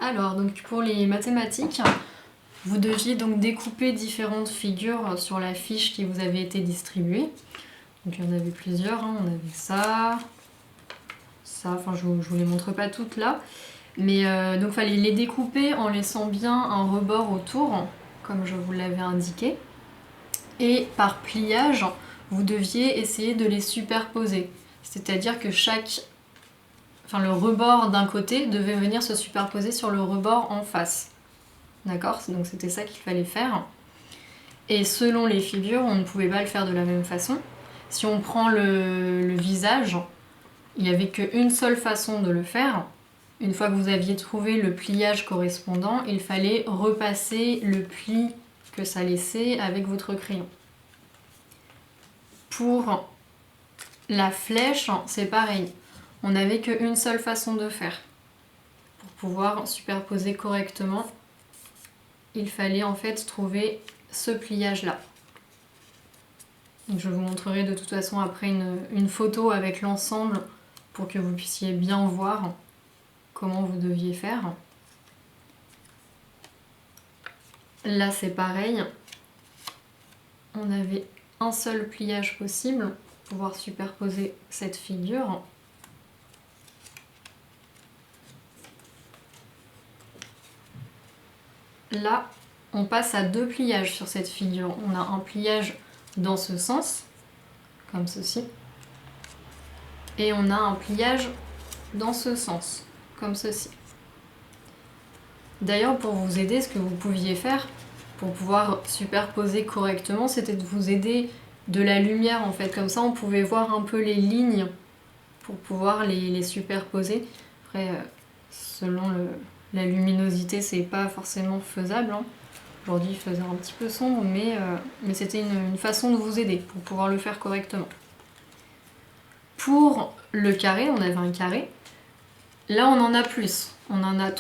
Alors, donc pour les mathématiques, vous deviez donc découper différentes figures sur la fiche qui vous avait été distribuée. Donc il y en avait plusieurs, hein. On avait ça, enfin je vous les montre pas toutes là. Mais donc il fallait les découper en laissant bien un rebord autour, comme je vous l'avais indiqué. Et par pliage, vous deviez essayer de les superposer. C'est-à-dire que le rebord d'un côté devait venir se superposer sur le rebord en face. D'accord? Donc c'était ça qu'il fallait faire. Et selon les figures, on ne pouvait pas le faire de la même façon. Si on prend le visage, il n'y avait qu'une seule façon de le faire. Une fois que vous aviez trouvé le pliage correspondant, il fallait repasser le pli que ça laissait avec votre crayon. Pour la flèche, c'est pareil. On n'avait qu'une seule façon de faire. Pour pouvoir superposer correctement, il fallait en fait trouver ce pliage-là. Je vous montrerai de toute façon après une photo avec l'ensemble pour que vous puissiez bien voir comment vous deviez faire. Là c'est pareil, on avait un seul pliage possible pour pouvoir superposer cette figure. Là, on passe à deux pliages sur cette figure. On a un pliage dans ce sens, comme ceci, et on a un pliage dans ce sens, comme ceci. D'ailleurs, pour vous aider, ce que vous pouviez faire pour pouvoir superposer correctement, c'était de vous aider de la lumière en fait. Comme ça, on pouvait voir un peu les lignes pour pouvoir les superposer. Après, selon la luminosité, c'est pas forcément faisable, hein. Aujourd'hui, il faisait un petit peu sombre, mais c'était une façon de vous aider pour pouvoir le faire correctement. Pour le carré, on avait un carré. Là, on en a plus. On en a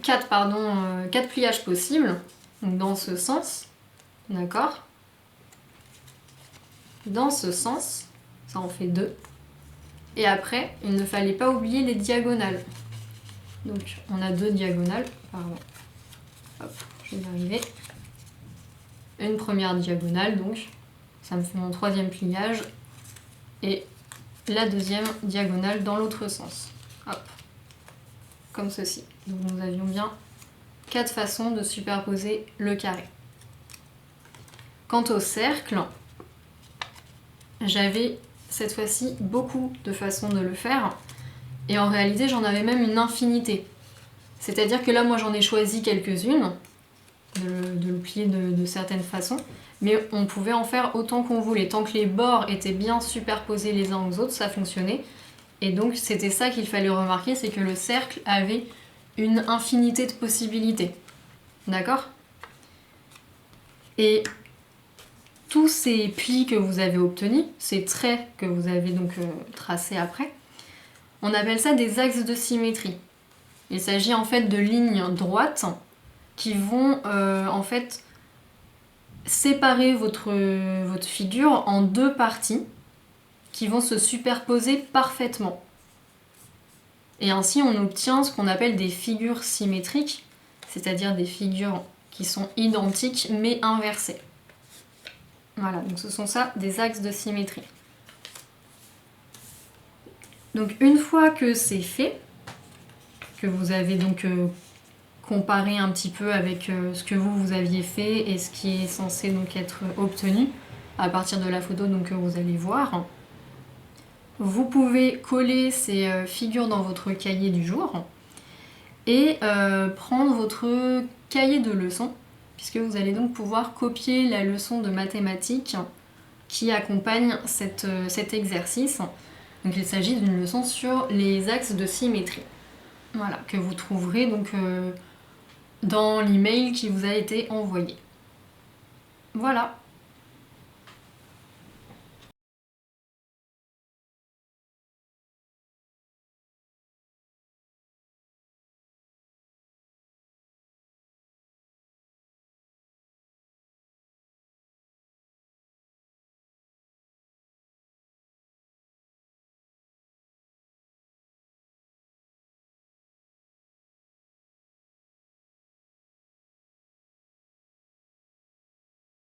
4 pliages possibles. Donc, dans ce sens, d'accord? Dans ce sens, ça en fait 2. Et après, il ne fallait pas oublier les diagonales. Donc, on a 2 diagonales. Pardon. Hop, je vais y arriver. Une première diagonale, donc. Ça me fait mon 3e pliage. Et la 2e diagonale dans l'autre sens. Hop. Comme ceci. Donc, nous avions bien 4 façons de superposer le carré. Quant au cercle, j'avais cette fois-ci beaucoup de façons de le faire. Et en réalité, j'en avais même une infinité. C'est-à-dire que là, moi, j'en ai choisi quelques-unes, de le plier de certaines façons, mais on pouvait en faire autant qu'on voulait. Tant que les bords étaient bien superposés les uns aux autres, ça fonctionnait. Et donc, c'était ça qu'il fallait remarquer, c'est que le cercle avait une infinité de possibilités. D'accord? Et tous ces plis que vous avez obtenus, ces traits que vous avez donc tracés après, on appelle ça des axes de symétrie. Il s'agit en fait de lignes droites qui vont en fait séparer votre figure en 2 parties qui vont se superposer parfaitement. Et ainsi on obtient ce qu'on appelle des figures symétriques, c'est-à-dire des figures qui sont identiques mais inversées. Voilà, donc ce sont ça des axes de symétrie. Donc une fois que c'est fait, que vous avez donc comparé un petit peu avec ce que vous aviez fait et ce qui est censé donc être obtenu à partir de la photo donc, que vous allez voir, vous pouvez coller ces figures dans votre cahier du jour et prendre votre cahier de leçons, puisque vous allez donc pouvoir copier la leçon de mathématiques qui accompagne cet exercice. Donc il s'agit d'une leçon sur les axes de symétrie. Voilà, que vous trouverez donc dans l'email qui vous a été envoyé. Voilà.